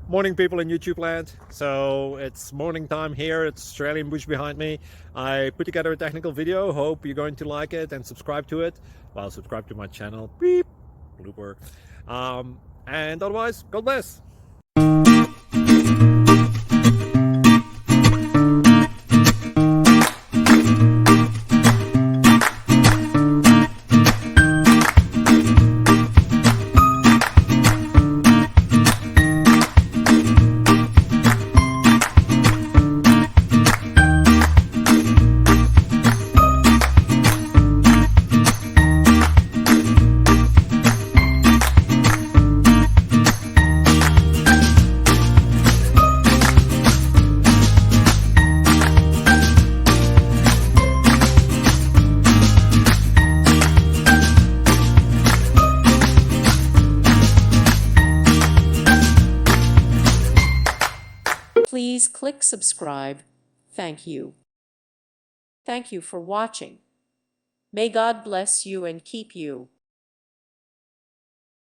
Morning, people in YouTube land. So it's morning time here. It's Australian bush behind me. I put together a technical video. Hope you're going to like it and subscribe to it. Well, subscribe to my channel. Beep. Blooper. And otherwise, God bless. Please click subscribe. Thank you. Thank you for watching. May God bless you and keep you.